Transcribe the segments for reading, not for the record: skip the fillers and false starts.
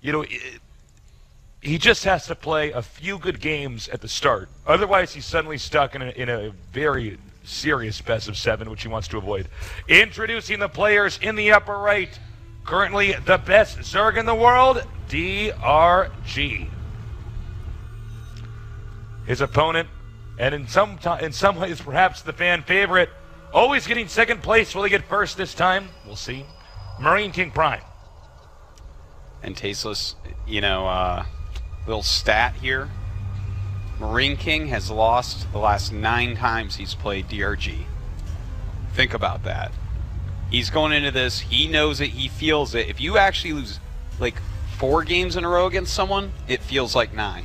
you know, he just has to play a few good games at the start. Otherwise, he's suddenly stuck in a very serious best of 7, which he wants to avoid. Introducing the players in the upper right. Currently the best Zerg in the world, DRG. His opponent, and in some ways perhaps the fan favorite, always getting second place. Will he get first this time? We'll see. Marine King Prime. And Tasteless, you know, little stat here. Marine King has lost the last 9 times he's played DRG. Think about that. He's going into this, he knows it, he feels it. If you actually lose like 4 games in a row against someone, it feels like 9.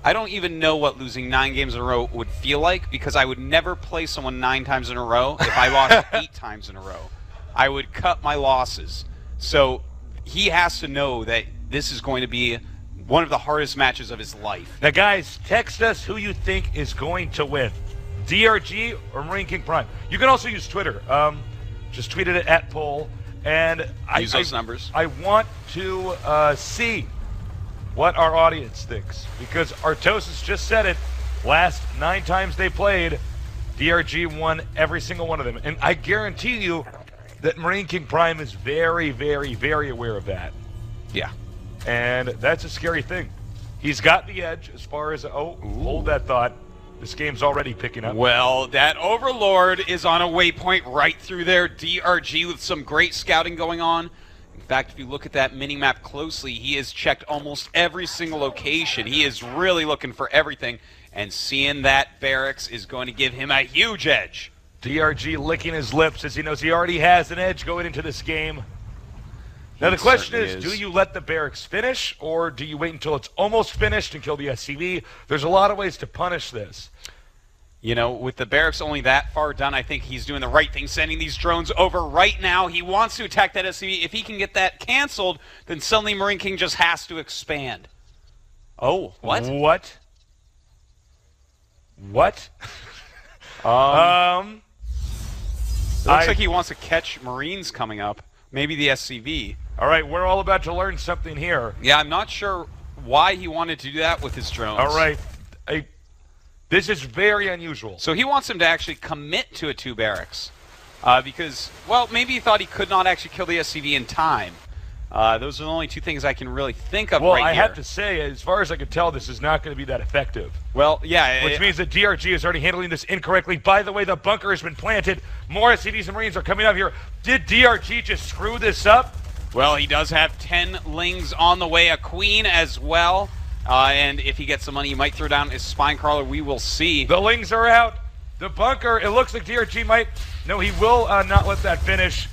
I don't even know what losing 9 games in a row would feel like, because I would never play someone 9 times in a row if I lost 8 times in a row. I would cut my losses. So he has to know that this is going to be one of the hardest matches of his life. Now guys, text us who you think is going to win, DRG or Marine King Prime. You can also use Twitter. Just tweet it at poll, and use those numbers. I want to see what our audience thinks, because Artosis just said it. Last 9 times they played, DRG won every single one of them, and I guarantee you that Marine King Prime is very, very, very aware of that. Yeah. And that's a scary thing. He's got the edge as far as, hold that thought. This game's already picking up. Well, that Overlord is on a waypoint right through there. DRG with some great scouting going on. In fact, if you look at that mini-map closely, he has checked almost every single location. He is really looking for everything, and seeing that barracks is going to give him a huge edge. DRG licking his lips as he knows he already has an edge going into this game. Now the question is, do you let the barracks finish, or do you wait until it's almost finished and kill the SCV? There's a lot of ways to punish this. You know, with the barracks only that far done, I think he's doing the right thing, sending these drones over right now. He wants to attack that SCV. If he can get that canceled, then suddenly Marine King just has to expand. Oh, what? What? What? It looks like he wants to catch Marines coming up. Maybe the SCV. All right, we're all about to learn something here. Yeah, I'm not sure why he wanted to do that with his drones. All right. This is very unusual. So he wants him to actually commit to a 2 barracks. Because, well, maybe he thought he could not actually kill the SCV in time. Those are the only 2 things I can really think of right here. Well, I have to say, as far as I can tell, this is not going to be that effective. Well, yeah. Which means that DRG is already handling this incorrectly. By the way, the bunker has been planted. More SCVs and Marines are coming up here. Did DRG just screw this up? Well, he does have 10 Lings on the way, a Queen as well. And if he gets the money, he might throw down his Spine Crawler. We will see. The Lings are out. The bunker, it looks like DRG might... No, he will not let that finish.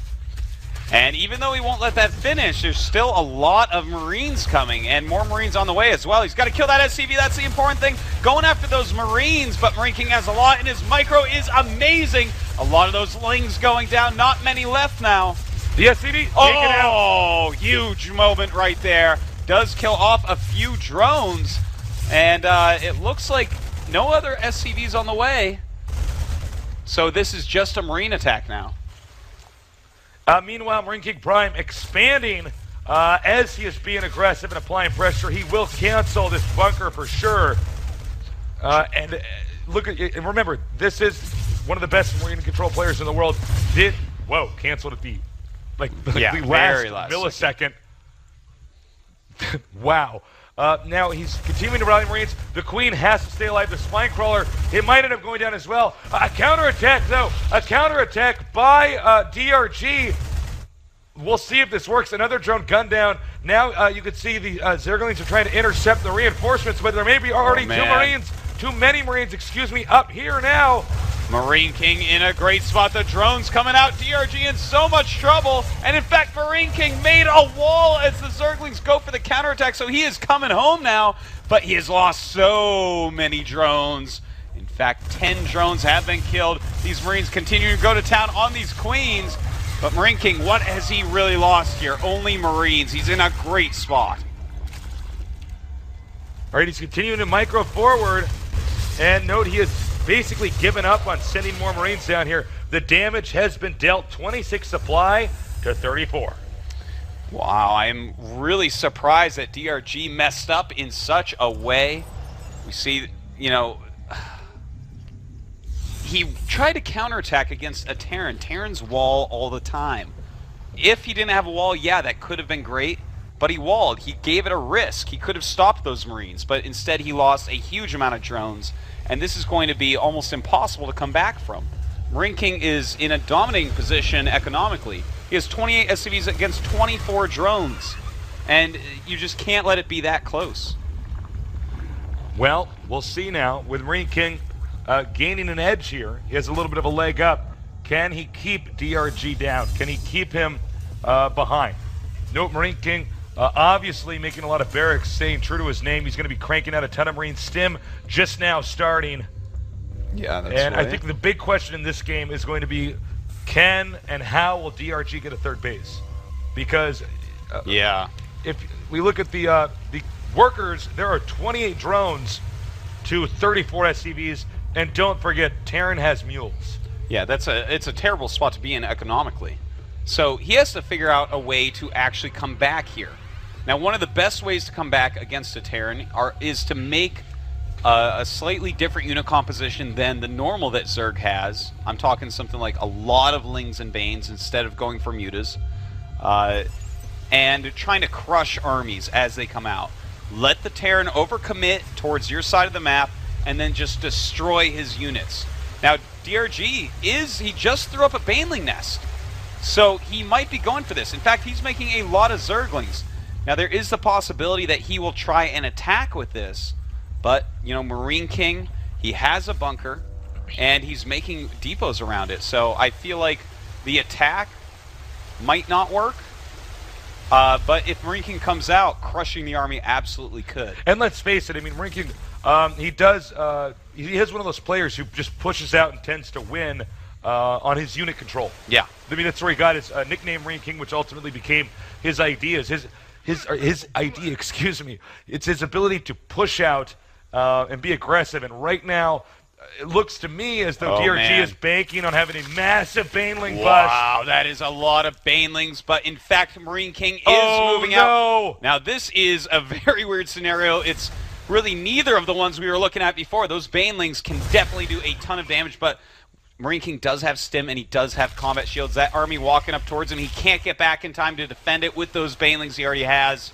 And even though he won't let that finish, there's still a lot of Marines coming, and more Marines on the way as well. He's got to kill that SCV, that's the important thing. Going after those Marines, but Marine King has a lot, and his micro is amazing. A lot of those Lings going down, not many left now. The SCV taken out. Oh, huge moment right there. Does kill off a few drones, and it looks like no other SCVs on the way. So this is just a Marine attack now. Meanwhile, Marine King Prime expanding as he is being aggressive and applying pressure. He will cancel this bunker for sure. Look at, and remember, this is one of the best Marine control players in the world. Canceled at the the last millisecond. Wow. Now he's continuing to rally Marines. The Queen has to stay alive. The Spine Crawler, it might end up going down as well. A counterattack, though. A counterattack by DRG. We'll see if this works. Another drone gunned down. Now you can see the Zerglings are trying to intercept the reinforcements, but there may be already too many Marines, excuse me, up here now. Marine King in a great spot. The drone's coming out. DRG in so much trouble. And in fact, Marine King made a wall as the Zerglings go for the counterattack. So he is coming home now, but he has lost so many drones. In fact, 10 drones have been killed. These Marines continue to go to town on these Queens. But Marine King, what has he really lost here? Only Marines. He's in a great spot. All right, he's continuing to micro forward. And note he has basically given up on sending more Marines down here. The damage has been dealt, 26 supply to 34. Wow, I'm really surprised that DRG messed up in such a way. We see, you know, he tried to counterattack against a Terran. Terran's wall all the time. If he didn't have a wall, yeah, that could have been great, but he walled. He gave it a risk. He could have stopped those Marines, but instead he lost a huge amount of drones, and this is going to be almost impossible to come back from. Marine King is in a dominating position economically. He has 28 SCVs against 24 drones, and you just can't let it be that close. Well, we'll see now with Marine King gaining an edge here. He has a little bit of a leg up. Can he keep DRG down? Can he keep him behind? Note Marine King obviously making a lot of barracks, staying true to his name. He's going to be cranking out a ton of Marine stim just now starting. Yeah, that's and right. I think the big question in this game is going to be, can and how will DRG get a third base? Because yeah, if we look at the workers, there are 28 drones to 34 SCVs, and don't forget, Terran has mules. Yeah, it's a terrible spot to be in economically. So he has to figure out a way to actually come back here. Now, one of the best ways to come back against a Terran is to make a slightly different unit composition than the normal that Zerg has. I'm talking something like a lot of Lings and Banes instead of going for Mutas. And trying to crush armies as they come out. Let the Terran overcommit towards your side of the map and then just destroy his units. Now, DRG he just threw up a Baneling nest. So he might be going for this. In fact, he's making a lot of Zerglings. Now, there is the possibility that he will try and attack with this. But, you know, Marine King, he has a bunker, and he's making depots around it. So I feel like the attack might not work. But if Marine King comes out, crushing the army absolutely could. And let's face it, I mean, Marine King, he is one of those players who just pushes out and tends to win on his unit control. Yeah. I mean, that's where he got his nickname Marine King, which ultimately became his ideas. His idea, excuse me. It's his ability to push out and be aggressive. And right now, it looks to me as though DRG is banking on having a massive Baneling bust. Wow, that is a lot of Banelings, but in fact, Marine King is moving out. Now, this is a very weird scenario. It's really neither of the ones we were looking at before. Those Banelings can definitely do a ton of damage, but Marine King does have stim and he does have combat shields. That army walking up towards him, he can't get back in time to defend it with those Banelings he already has.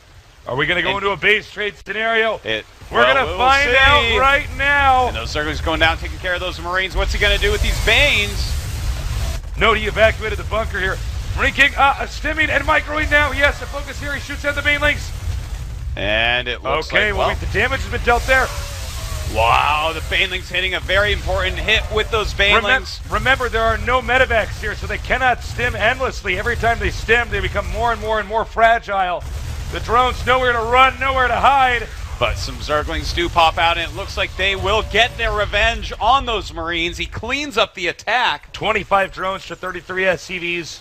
Are we going to go into a base trade scenario? We're we'll going to find out right now. And those Zerglings going down, taking care of those Marines. What's he going to do with these Banes? Note he evacuated the bunker here. Marine King stimming and microing now. Yes, the focus here. He shoots at the Banelings. And it looks okay, like, well, the damage has been dealt there. Wow, the Banelings hitting a very important hit with those Banelings. Remember, there are no medevacs here, so they cannot stim endlessly. Every time they stim, they become more and more and more fragile. The drones nowhere to run, nowhere to hide. But some Zerglings do pop out, and it looks like they will get their revenge on those Marines. He cleans up the attack. 25 drones to 33 SCVs.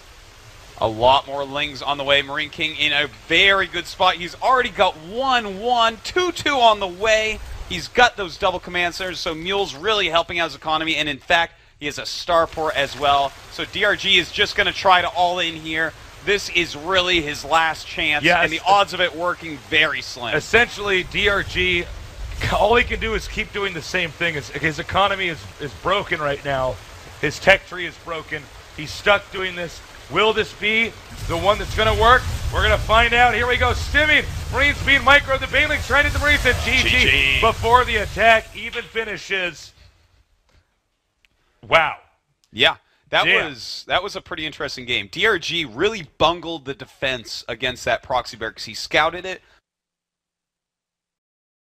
A lot more Lings on the way. Marine King in a very good spot. He's already got 1-1, 2-2 on the way. He's got those double command centers, so Mule's really helping out his economy, and in fact, he has a starport as well. So DRG is just going to try to all in here. This is really his last chance, and the odds of it working very slim. Essentially, DRG, all he can do is keep doing the same thing. His economy is broken right now. His tech tree is broken. He's stuck doing this. Will this be the one that's going to work? We're going to find out. Here we go. Stimming. Marines being micro. The Banelings trying to the Marines. And GG before the attack even finishes. Wow. Yeah. That was a pretty interesting game. DRG really bungled the defense against that proxy barracks. He scouted it,